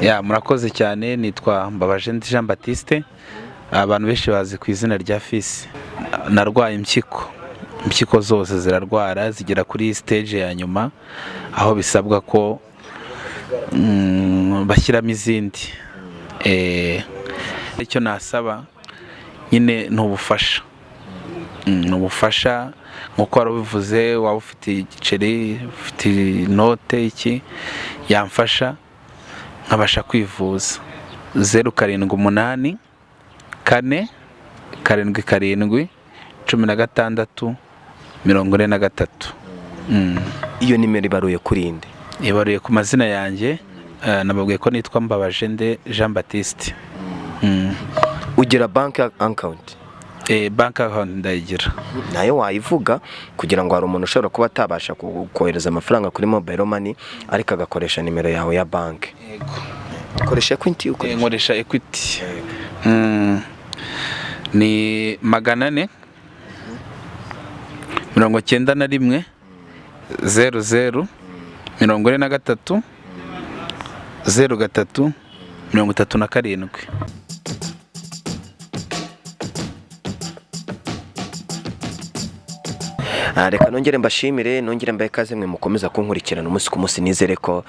Murakoze cyane, nitwa Mbabaje Jean Baptiste, abantu benshi bazi ku izina rya Fisi. Narwaye impyiko zose zirarwara, zigera kuri stage ya nyuma aho bisabwa ko bashyiramo izindi. Icyo nasaba nyine n'ubufasha, nkuko wari ubivuze, waba ufite igiceri, ufite inote, iki yamfasha nkabasha kwivuza. 078 4 7 7 16 43. Iyo nimero ibaruye kuri nde? Ibaruye ku mazina yanjye, nababwiye ko nitwa Mbabaje Jean Baptiste. Ugira bank account? Bank account ndayigira. Nayo wayivuga kugira ngo hari umuntu ushobora kuba atabasha kohereza amafaranga kuri mobile money ariko agakoresha nimero yawe ya bank. Yego. Koresha Equity? Nkoresha Equity. Ni 491 00 43 03 37. Reka nongere mbashimire, nongere mbaye kaze mwe mukomeza kunkurikirana umunsi ku munsi, nizere ko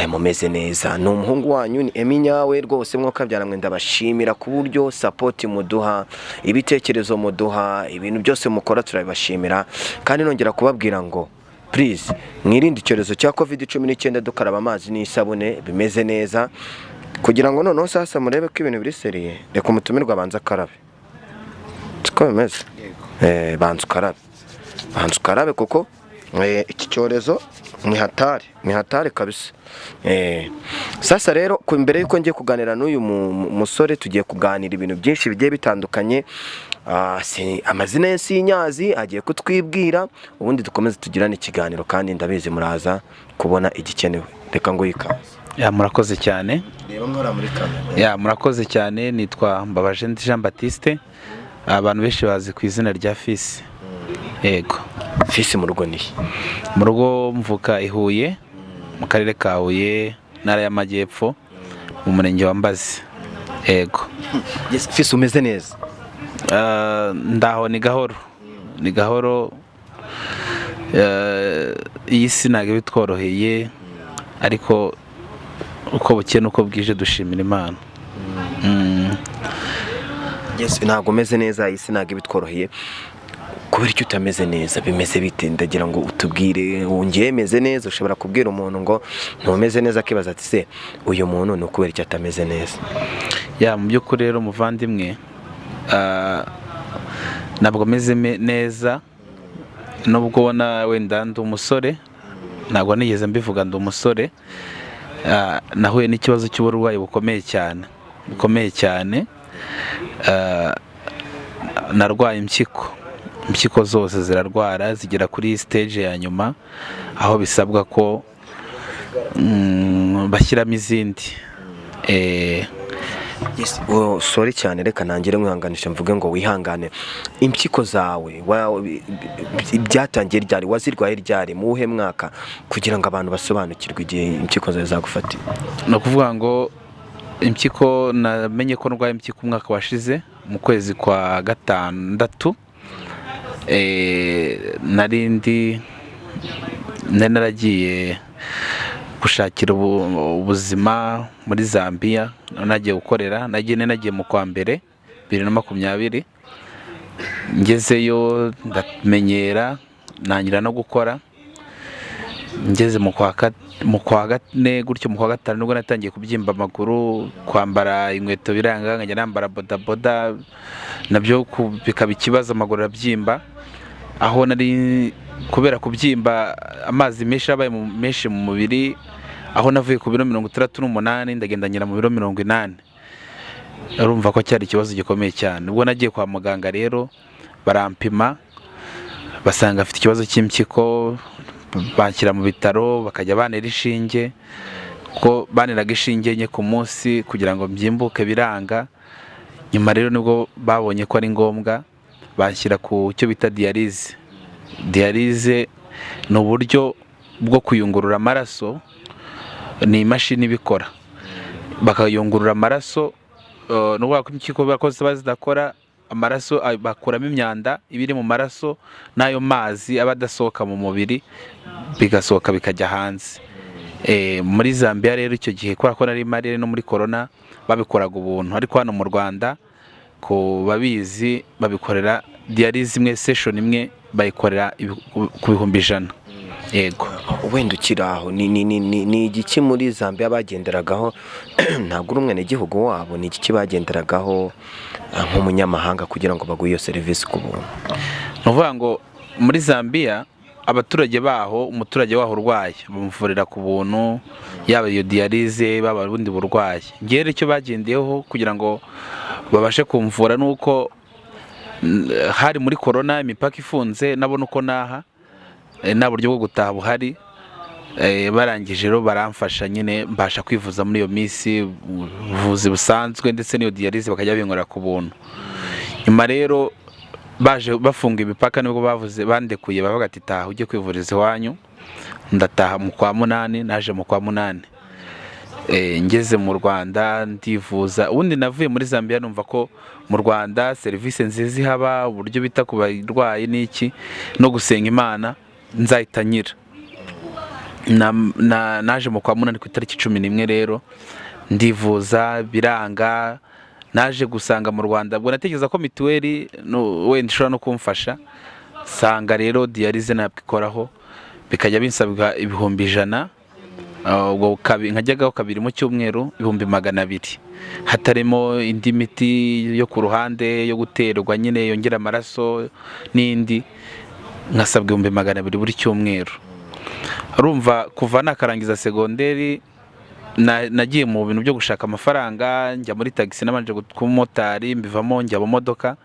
mumeze neza. Ni umuhungu wanyu ni Eminyawe rwose, mwoka byaramwe ndabashimira ku buryo support muduha, ibitekerezo muduha, ibintu byose mukora turabibashimira. Kandi nongera kubabwira ngo please mwirinde icyorezo cya COVID-19 dukaraba amazi n'isabune bimeze neza, kugira ngo noneho sasa murebe ko ibintu biri seriye. Reka umutumirwa abanza karabe. Siko bimeze? Banza ukarabe kuko iki cyorezo ni hatari kabisa. Sasa rero mbere yuko ngiye kuganira n'uyu musore, tugiye kuganira ibintu byinshi bigiye bitandukanye. Amazina ye sinyazi, agiye kutwibwira, ubundi dukomeze tugirane ikiganiro, kandi ndabizi muraza kubona igikenewe. Reka ngo yikaze. Murakoze cyane. Reba mwora muri kamera. Murakoze cyane, nitwa Mbabaje Jean Baptiste, abantu benshi bazi ku izina rya Fisi. Yego. Fisi mu rugo ni? Mu rugo mvuka i Huye, mu karere ka Huye, ntara y'Amajyepfo, mu murenge wa Mbazi. Yego. Yes, Fisi umeze neza? Ndaho ni gahoro. Iyi si ntabwo bitworoheye, ariko uko bukeye nuko bwije dushimira Imana. Yes, ntabwo umeze neza, iyi si ntabwo bitworoheye. Kubera icyo utameze neza, bimeze bite? Ndagira ngo utubwire. Wongeye meze neza, ushobora kubwira umuntu ngo ntumeze neza, akibaza ati se uyu muntu ni ukubera icyo atameze neza? Mu by'ukuri rero muvandimwe, ntabwo meze neza, nubwo ubona wenda ndi umusore, ntabwo nigeze mbivuga ndi umusore. Nahuye n'ikibazo cy'uburwayi bukomeye cyane. Narwaye impyiko zose zirarwara, zigera kuri stage ya nyuma aho bisabwa ko bashyiramo izindi. Yes, sorry cyane, reka nangire nkwihanganisha mvuge ngo wihangane. Impyiko zawe byatangiye ryari? Wazirwaye ryari? Mu wuhe mwaka? Kugira ngo abantu basobanukirwe igihe impyiko zawe zagufatiye. No kuvuga ngo impyiko, namenye ko ndwaye impyiko umwaka washize mu kwezi kwa gatandatu. Naragiye gushakira ubuzima muri Zambia, nagiye gukorera, nagiye mu kwa mbere 2020. Ngezeyo ndamenyera, nangira no gukora. Ngeze mu kwa kane gutyo, mu kwa gatanu nubwo natangiye kubyimba amaguru, kwambara inkweto biranga, nkajya nambara bodaboda, nabyo bikaba ikibazo, amaguru arabyimba. Aho nari kubera kubyimba, amazi menshi abaye menshi mu mubiri, aho navuye ku biro 38 ndagenda nyira mu biro 80. Urumva ko cyari ikibazo gikomeye cyane. Ubwo nagiye kwa muganga rero, barampima, basanga afite ikibazo cy'impyiko, banshyira mu bitaro, bakajya banera ishinge, ko baneraga ishinge enye ku munsi kugira ngo mbyimbuke, biranga. Nyuma rero nibwo babonye ko ari ngombwa, banshyira ku cyo bita dialyse. Dialyse ni uburyo bwo kuyungurura amaraso, ni imashini ibikora. bakayungurura amaraso, n'ubwo ko impyiko bakoze bazidakora amaraso bakuramo imyanda ibiri mu maraso n'ayo mazi aba adasohoka mu mubiri bigasohoka bikajya hanze. Muri Zambia rero icyo gihe kubera ko nari marire no muri corona babikoraga ubuntu, ariko hano mu Rwanda ko babizi babikorera dialyse imwe, session imwe bayikorera ku 1,100. Yego, wenda ukiri aho ni igiki muri Zambia bagenderagaho ntabwo uri umwenegihugu wabo, ni igiki bagenderagaho nk'umunyamahanga kugira ngo baguhe iyo serivisi ku buntu? ni ukuvuga ngo muri Zambia abaturage baho, umuturage waho urwaye bamuvurira ku buntu, yaba iyo dialyse baba ubundi burwayi. Ngere icyo bagendeyeho kugira ngo babashe kumvura nuko hari muri corona imipaka ifunze, nabona uko naha nta buryo bwo gutaha buhari. Barangije rero baramfasha nyine mbasha kwivuza muri iyo minsi, ubuvuzi busanzwe ndetse n'iyo dialyse bakajya binkorera ku buntu. Nyuma rero baje bafunga imipaka nibwo bavuze bandekuye bavuga ati taha ujye kwivuriza iwanyu. Ndataha mu kwa 8, naje mu kwa 8. Ngeze mu Rwanda ndivuza. Ubundi navuye muri Zambia numva ko mu Rwanda serivisi nziza ihaba, uburyo bita ku barwayi n'iki no gusenga Imana nzahita nyira. Naje mu kwa 8 ku itariki 11 rero ndivuza biranga. Naje gusanga mu Rwanda ubwo natekereza ko mituweli wenda ishobora no kumfasha, sanga rero dialyse nabikoraho bikajya binsabwa 1,100. Ubwo nkajyagaho 2 mu cyumweru 200,000, hatarimo indi miti yo ku ruhande yo guterwa nyine yongera amaraso n'indi, nkasabwa 200,000 buri cyumweru. Urumva kuva nakarangiza segonderi nagiye mu bintu byo gushaka amafaranga, njya muri taxi, nabanje kuba umumotari mbivamo njya mu modoka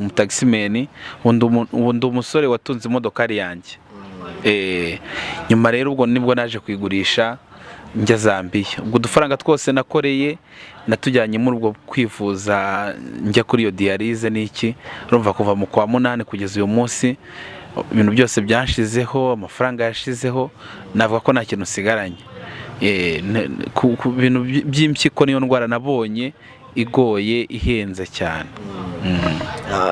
umutaximeni, ubundi umusore watunze imodoka ari yanjye. Nyuma rero ubwo nibwo naje kwigurisha njya Zambia. Ubwo dufaranga twose nakoreye natujyanye muri ubwo kwivuza njya kuri iyo dialyse n'iki. Urumva kuva mu kwa 8 kugeza uyu munsi ibintu byose byanshizeho, amafaranga yashizeho, navuga ko nta kintu sigaranye. Ku bintu by'impyiko niyo ndwara nabonye igoye ihenze cyane.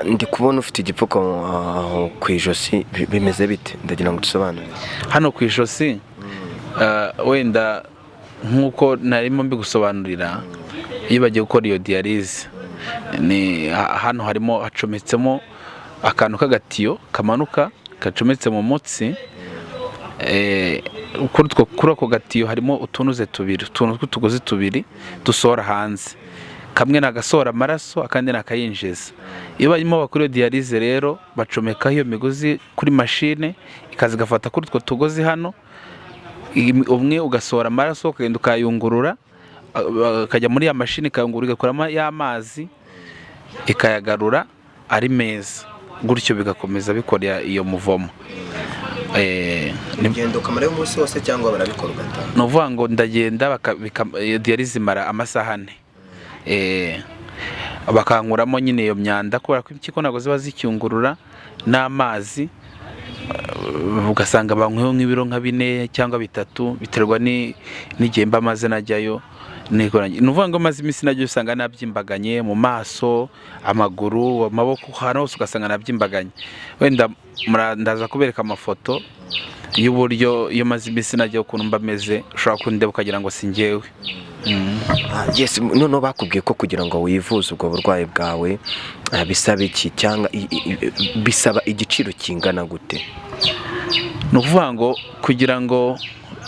Ndi kubona ufite igipfuko ku ijosi, bimeze bite? Ndagira ngo dusobanure. Hano ku ijosi wenda nkuko narimo mbigusobanurira, iyo bagiye gukora iyo dialyse ni hano harimo hacometsemo akantu k'agatiyo kamanuka gacometse mu mutsi. Kuri ako gatiyo harimo utunuze tubiri, utuntu tw'utugozi tubiri dusohora hanze. Kamwe nagasohora amaraso, akandi nakayinjiza. Iyo barimo bakora dialyse rero bacomeka iyo migozi kuri machine ikaza gafata kuri utwo tugozi hano, umwe ugasohora amaraso ukagenda ukayungurura, akajya muri ya machine ikayungurura igakoramo ya mazi ikayagarura ari meza, gutyo bigakomeza bikora iyo muvomo. Ngendo kamara y'umunsi wose cyangwa barabikora ugataha? No vuga ngo ndagenda dialyse mara amasaha 4. Bakankuramo nyine iyo myanda kubera ko impyiko nago ziba zicyungurura n'amazi, ugasanga bankweho nk'ibiro nka 4 cyangwa 3 biterwa n'igihe mba maze najyayo. Nuvuga ngo maze imisi najyo usanga nabyimbaganye mu maso, amaguru, amaboko, hano hose ugasanga nabyimbaganye. Wenda ndaza kubereka amafoto y'uburyo iyo maze imisi najyo ukuntu mba meze, ushobora kundeba ukagira ngo singewe. Yes, none bakubwiye ko kugira ngo wivuze ubwo burwayi bwawe bisaba iki cyangwa bisaba igiciro kingana gute? Nuvuga ngo kugira ngo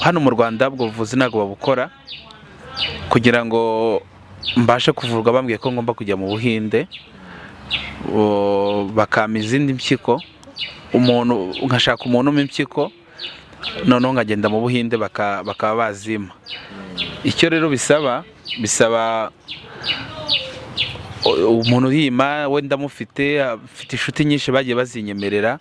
hano mu Rwanda ubwo buvuzi ntago babukora, kugira ngo mbashe kuvurwa bambwiye ko ngomba kujya mu Buhinde bakama izindi mpyiko, umuntu nkashaka umuntu mu impyiko noneho ngagenda mu Buhinde bakaba bazima. Icyo rero bisaba umuntu yima wenda mufite inshuti nyinshi bagiye bazinyemerera,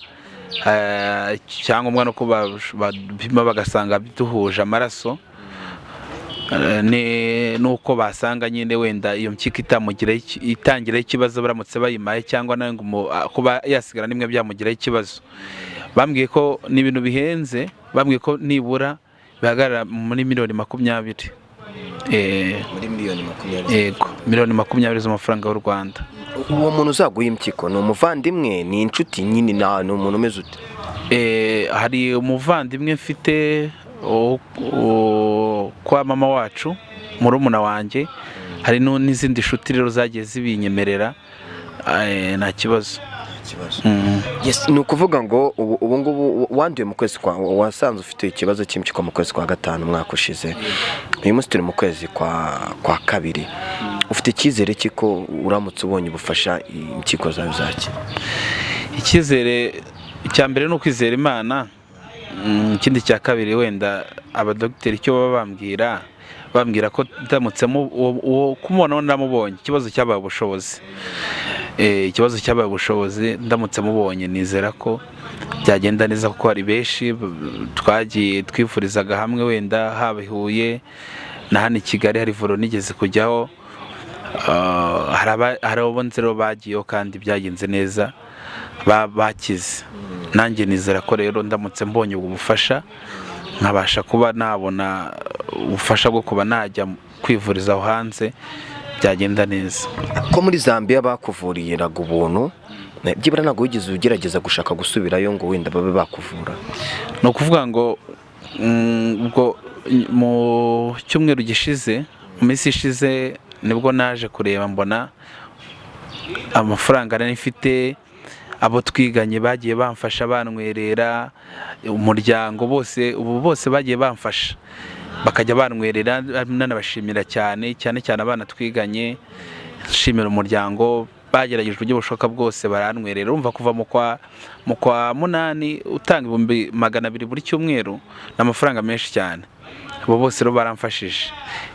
cyangwa umwana ko bapima bagasanga duhuje amaraso, nuko basanga nyine wenda iyo mpyiko itangira ikibazo baramutse bayimaye, cyangwa nango kuba yasigara nimwe byamugiraho ikibazo. Bambwiye ko ni ibintu bihenze, bambwiye ko nibura bihagarara muri miliyoni 20. muri miliyoni 20. yego miliyoni 20 z'amafaranga y'u Rwanda. Uwo muntu uzaguha impyiko ni umuvandimwe, ni inshuti nyine, ni umuntu umeze ute? Hari umuvandimwe mfite kwa mama wacu, murumuna wanjye, hari n'izindi nshuti rero zagiye zibinyemerera, nta kibazo. Yes, ni ukuvuga ngo ubu ngubu wanduye mu kwezi wasanze ufite ikibazo cy'impyiko mu kwezi kwa gatanu umwaka ushize, uyu munsi turi mu kwezi kwa kabiri, ufite icyizere cy'iko uramutse ubonye ubufasha impyiko zawe zakira? Icyizere icya mbere ni ukwizera Imana, ikindi cya kabiri wenda abadogiteri icyo baba bambwira ko ndamutse kumubona ndamubonye ikibazo cyabaye ubushobozi, ikibazo cyabaye ubushobozi, ndamutse mubonye nizera ko byagenda neza, kuko hari benshi twagiye twifurizaga hamwe, wenda haba Huye na hano i Kigali hari ivuriro nigeze kujyaho, hari abo nzero bagiyeho kandi byagenze neza bakize. Nanjye nizera ko rero ndamutse mbonye ubwo bufasha, nkabasha kuba nabona ubufasha bwo kuba najya kwivuriza aho hanze, byagenda neza. Ko muri Zambia bakuvuriraga ubuntu, byibura ntabwo wigeze ugerageza gushaka gusubirayo ngo wenda babe bakuvura? Ni ukuvuga ngo ubwo mu cyumweru gishize, mu minsi ishize, nibwo naje kureba mbona amafaranga nari mfite, abo twiganye bagiye bamfasha, banwerera, umuryango bose bagiye bamfasha, bakajya banwerera, nanabashimira cyane abana twiganye, nshimira umuryango, bagerageje uburyo bushoboka bwose baranwerera. Urumva kuva mu kwa munani utanga 200 buri cyumweru, n'amafaranga menshi cyane, abo bose rero baramfashije.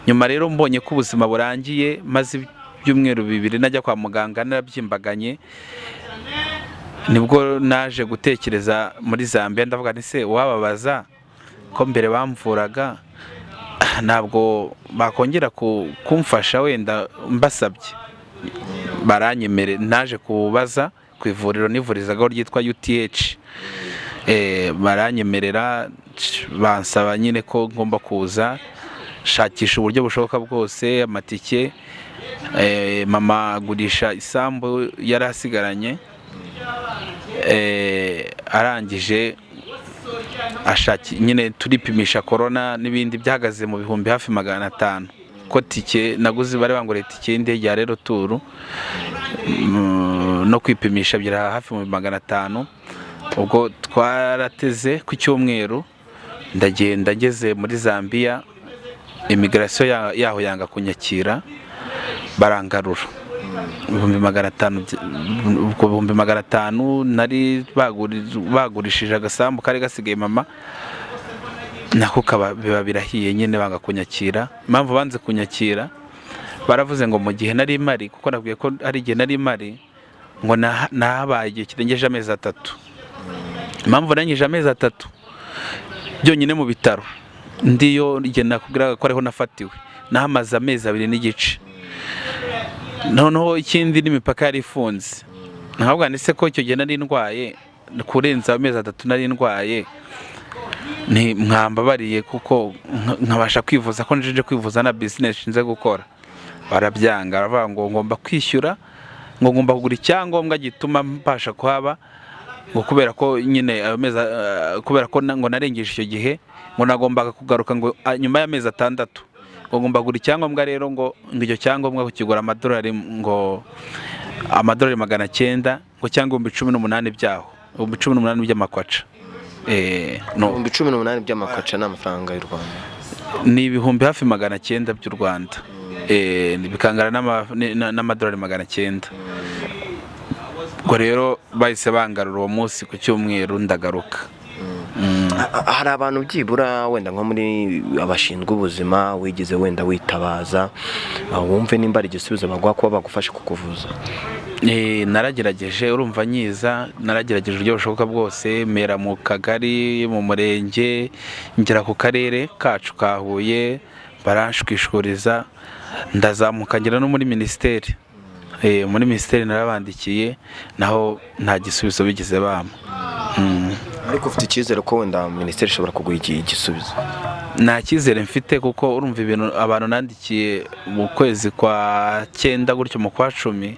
Nyuma rero mbonye ko ubuzima burangiye, maze ibyumweru 2 najya kwa muganga narabyimbaganye, nibwo naje gutekereza muri Zambia, ndavuga nti se wababaza ko mbere bamvuraga, ntabwo bakongera kumfasha wenda mbasabye? Baranyemere, naje kubaza ku ivuriro nivurizagaho ryitwa UTH, baranyemerera, bansaba nyine ko ngomba kuza, shakisha uburyo bushoboka bwose, amatike, mama agurisha isambu yari asigaranye, arangije ashaki nyine turipimisha corona n'ibindi, byahagaze mu bihumbi hafi 500, ko tike naguze bari bangoreye tike y'indege ya rero turu no kwipimisha byira hafi mu 500. Ubwo twarateze ku cyumweru, ndagenda ngeze muri Zambia, immigration yaho yanga kunyakira, barangarura 500 nari bagurishije agasambu kari gasigaye mama, nako biba birahiye nyine, banga kunyakira. Impamvu banze kunyakira, baravuze ngo mu gihe nari mari, kuko nabwiye ko ari igihe nari mari, ngo nahabaye igihe kirengeje amezi 3. Impamvu nanyije amezi 3 byonyine mu bitaro ndiyo, igihe nakubwiraga ko ariho nafatiwe, nahamaze amezi 2 n'igice. Noneho ikindi n'imipaka yari ifunze, nkavuga nise ko icyo gihe nari ndwaye, kurenza amezi 3 nari ndwaye, ni mwambabariye kuko nkabasha kwivuza, ko nje kwivuza na business nze gukora. Barabyanga, baravuga ngo ngomba kwishyura, ngo ngomba kugura icyangombwa gituma mbasha kuhaba, ngo kubera ko nyine kubera ko ngo narengeje icyo gihe, ngo nagombaga kugaruka ngo nyuma y'amezi 6, ngo ngomba kugura icyangombwa. Rero ngo icyo cyangombwa kukigura amadolari, ngo amadolari 900, ngo cyangwa 18 byaho, 18 by'amakwaca. No 18 by'amakwaca n'amafaranga y'u Rwanda, ni ibihumbi hafi 900 by'u Rwanda, bikangana n'amadolari 900. Ubwo rero bahise bangarura uwo munsi ku cyumweru, ndagaruka. Hari abantu byibura wenda nko muri abashinzwe ubuzima wigeze wenda witabaza, wumve nimba ari igisubizo baguha kuba bagufashe kukuvuza? Naragerageje, urumva nyiza, naragerageje uburyo bushoboka bwose, mera mu kagari, mu murenge, ngera ku karere kacu ka Huye, baranshwishuriza, ndazamuka ngera no muri ministeri. Muri ministeri narabandikiye, naho nta gisubizo bigeze bampa. Ariko ufite icyizere ko wenda ministeri ishobora kuguha igisubizo? nta cyizere mfite kuko urumva ibintu abantu nandikiye mu kwezi kwa 9 gutyo mu kwa 10,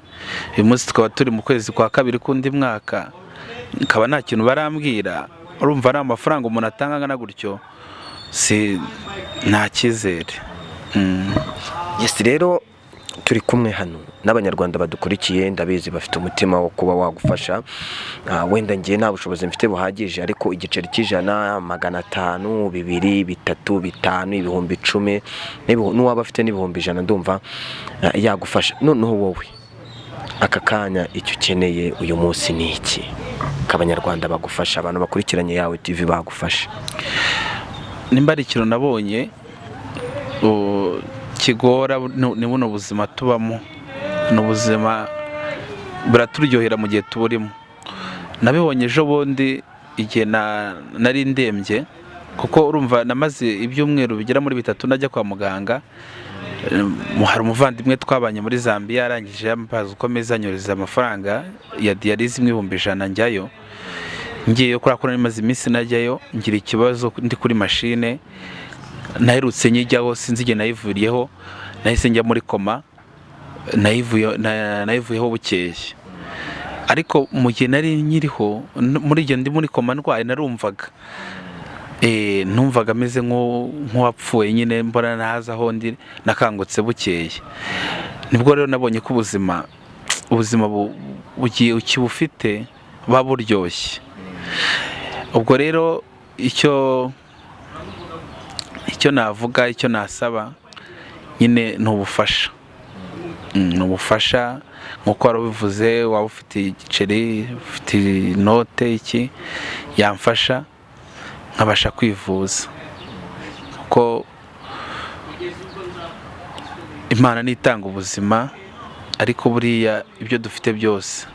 uyu munsi tukaba turi mu kwezi kwa 2 kundi mwaka, nkaba nta kintu barambwira. Urumva ari amafaranga umuntu atanga ngana gutyo, nta cyizere. Yes, rero turi kumwe hano n'abanyarwanda badukurikiye, ndabizi bafite umutima wo kuba wagufasha. Wenda ngiye nta bushobozi mfite buhagije, ariko igiceri cy'ijana, 500, 200, 3, 5, ibihumbi 10, n'uwaba afite n'ibihumbi 100 ndumva yagufasha. Noneho wowe aka kanya icyo ukeneye uyu munsi ni iki? Abanyarwanda bagufasha, abantu bakurikiranye Yawe TV bagufasha. Nimba ari ikintu nabonye kigora ni buno buzima tubamo, n'ubuzima buraturyohera mu gihe tuburimo. Nabibonye ejo bundi igihe nari ndembye, kuko urumva namaze ibyumweru bigera muri 3 najya kwa muganga. Hari umuvandimwe twabanye muri Zambia arangije yampaza uko meza anyoreza amafaranga ya dialyse 1,100 njyayo. Ngiyeyo kuri akora nimaze iminsi najyayo, ngira ikibazo ndi kuri machine, naherutse njyaho sinzi igihe nayivuriyeho, nahise njya muri koma, nayivuyeho bukeye. Ariko mu gihe nari nyiriho muri igihe ndi muri koma ndwaye, narumvaga numvaga ameze nk'uwapfuye nyine, mbona nahaza aho ndi nakangutse bukeye. Nibwo rero nabonye ko ubuzima bugiye ukibufite baburyoshye. Ubwo rero icyo navuga, icyo nasaba nyine n'ubufasha. N'ubufasha nkuko warabivuze, waba ufite igiceri, ufite note, iki yamfasha nkabasha kwivuza, kuko Imana nitanga ubuzima, ariko buriya ibyo dufite byose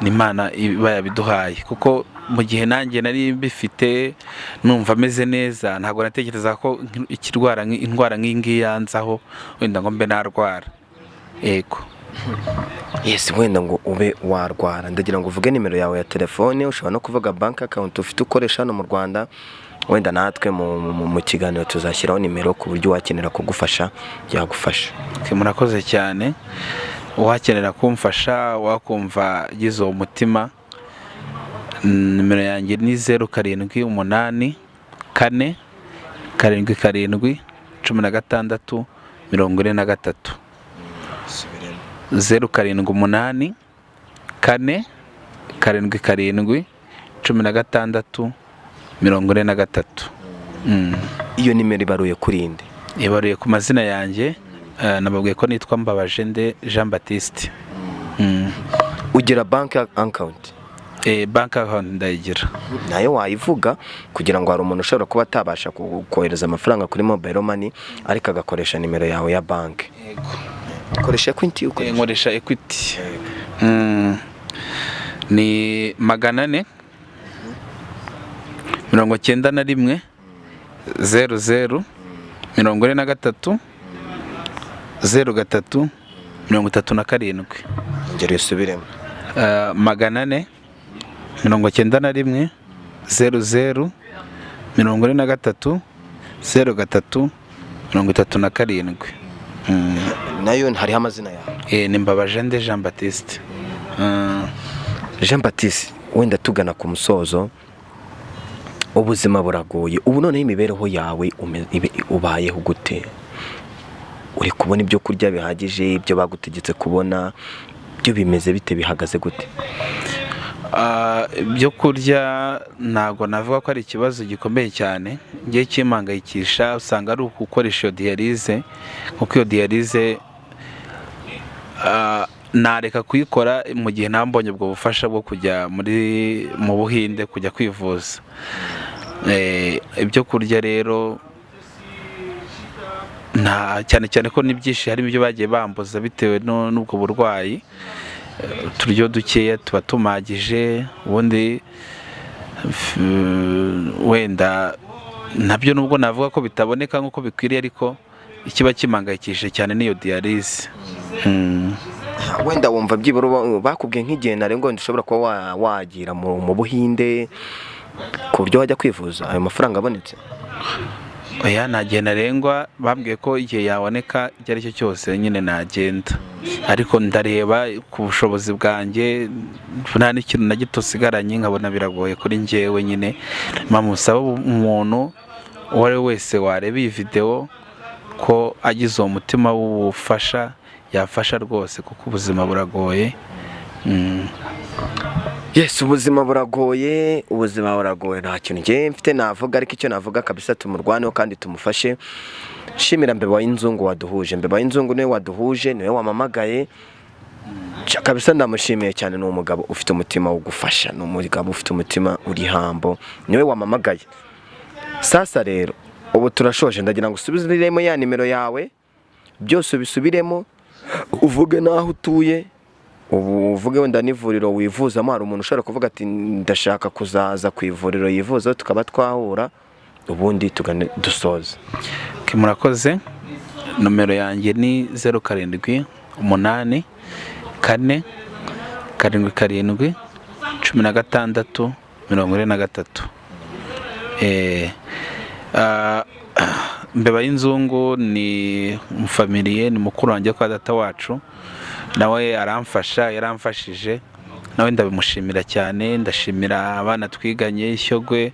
ni Imana iba yabiduhaye. Kuko mu gihe nanjye nari bifite numva ameze neza, ntabwo natekereza ko indwara nk'ingi yanzaho wenda ngo mbe narwara. Yego. Yes, wenda ngo ube warwara, ndagira ngo uvuge nimero yawe ya telefone, ushobora no kuvuga bank account ufite ukoresha hano mu Rwanda. Wenda natwe mu kiganiro tuzashyiraho nimero ku buryo wakenera kugufasha yagufasha. Murakoze cyane. Wakenera kumfasha, wakumva gize umutima, nimero yanjye ni 0784 4 7 7 16 0784 4 7 16 43. Iyo nimero ibaruye kurinde? Ibaruye ku mazina yanjye, nababwiye ko nitwa Mbabajende Jean Baptiste. Ugira bank account? Bank account ndayigira. Nayo wayivuga kugira ngo hari umuntu ushobora kuba atabasha kohereza amafaranga kuri mobile money ariko agakoresha nimero yawe ya bank. Yego. Ukoresha Equity? Nkoresha Equity. Ni 400 91 00 43 03 37. Ngere usubiremo. 400 91 00 43 03 37. Nayo hariho amazina yawe? Ni Mbabajende Jean Baptiste. Jean Baptiste, wenda tugana ku musozo, ubuzima buragoye ubu, none imibereho yawe ubayeho gute? Uri kubona ibyo kurya bihagije, ibyo bagutegetse kubona byo bimeze bite, bihagaze gute? Ibyo kurya ntabwo navuga ko ari ikibazo gikomeye cyane, ngiye kimangayikisha usanga ari ugukoresha iyo dialyse, kuko iyo dialyse nareka kuyikora mu gihe nambonye ubwo bufasha bwo kujya mu Buhinde kujya kwivuza. Ibyo kurya rero cyane ko n'ibyinshi harimo ibyo bagiye bambuza bitewe n'ubwo burwayi. Turyo dukeya tuba tumagije, ubundi wenda nabyo nubwo navuga ko bitaboneka nk'uko bikwiriye, ariko ikiba kimangayikishije cyane niyo dialyse. Wenda wumva byibura bakubwiye nk'igihe narengo ndashobora kuba wagira mu Buhinde ku buryo wajya kwivuza, ayo mafaranga abonetse? oya ntagihe ntarengwa, bambwiye ko igihe yaboneka icyo ari cyo cyose nyine nagenda, ariko ndareba ku bushobozi bwanjye, nta n'ikintu na gito sigaranye, nkabona biragoye kuri njyewe nyine. Mpamusaba umuntu uwo ari we wese wareba iyi video ko agize uwo mutima w'ubufasha yafasha rwose, kuko ubuzima buragoye. Yes, ubuzima buragoye, nta kintu njye mfite navuga, ariko icyo navuga kabisa tumurwaneho kandi tumufashe. Shimira Mbeba y'inzungu waduhuje, Mbeba y'inzungu niwe waduhuje, niwe wamamagaye kabisa, ndamushimiye cyane. Ni umugabo ufite umutima wo gufasha, ni umugabo ufite umutima uri hambo, niwe wamamagaye. Sasa rero ubu turashoje, ndagira ngo usubiziremo ya nimero yawe, byose ubisubiremo, uvuge naho utuye, uvuge wenda n'ivuriro wivuzamo. Hari umuntu ushobora kuvuga ati ndashaka kuzaza ku ivuriro yivuza, tukaba twahura ubundi dusoza. Murakoze. Nomero yanjye ni 07 8 4 7 16 43. Mbeba y'inzungu ni umufamiliye, ni mukuru wanjye kwa data wacu, nawe aramfasha, yaramfashije, nawe ndabimushimira cyane. Ndashimira abana twiganye Ishyogwe,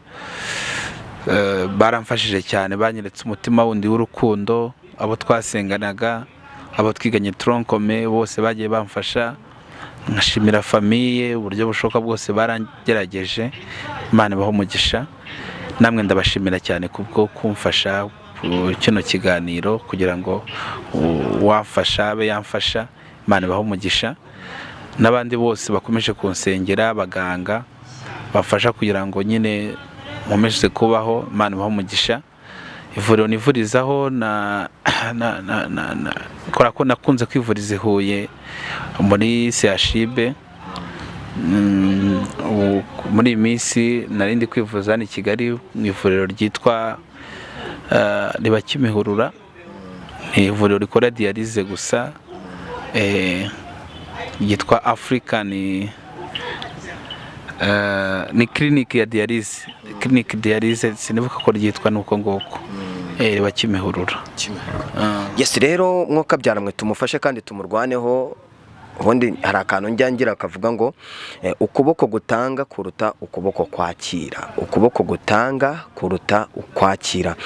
baramfashije cyane, banyeretse umutima wundi w'urukundo, abo twasenganaga, abo twiganye tronkome, bose bagiye bamfasha. Nkashimira famiye, uburyo bushoboka bwose barangerageje, Imana ibahe umugisha. Namwe ndabashimira cyane kubwo kumfasha kino kiganiro, kugira ngo wafasha abe yamfasha, Imana ibahe umugisha. N'abandi bose bakomeje kunsengera, abaganga bafasha kugira ngo nyine nkomeze kubaho, Imana ibahe umugisha. Ivuriro nivurizaho kora ko nakunze kwivuriza i Huye muri CHIB. Muri iyi minsi narindi kwivuza ni Kigali mu ivuriro ryitwa riba Kimihurura, ni ivuriro rikora dialyse gusa, ryitwa Africa, ni clinic ya dialyse, clinic dialyse, sinibuka ko ryitwa nuko ngoko, riba Kimihurura. Yes, rero mwoka byaramwe tumufashe kandi tumurwaneho. Ubundi hari akantu njyangira kavuga ngo ukuboko gutanga kuruta ukuboko kwakira, ukuboko gutanga kuruta ukwakira.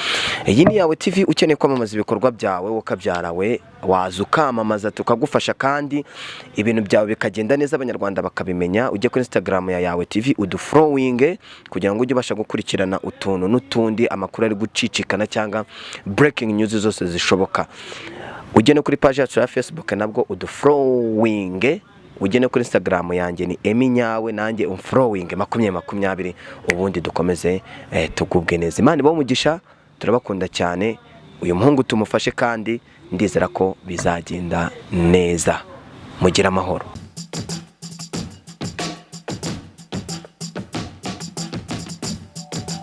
Iyi ni yawe TV, ukeneye kwamamaza ibikorwa byawe wokabyarawe, waza ukamamaza tukagufasha, kandi ibintu byawe bikagenda neza, abanyarwanda bakabimenya. Ujye kuri Instagram ya yawe TV udufollowing, kugira ngo ujye ubasha gukurikirana utuntu n'utundi, amakuru ari gucicikana cyangwa breaking news zose zishoboka. Ugene kuri page yacu ya Facebook nabwo udufollowing, ugene kuri Instagram yanjye ni eminyawe, nanjye umfollowing 2020, ubundi dukomeze tugubwe neza. Imana ibahe umugisha, turabakunda cyane. Uyu muhungu tumufashe kandi ndizera ko bizagenda neza. Mugira amahoro.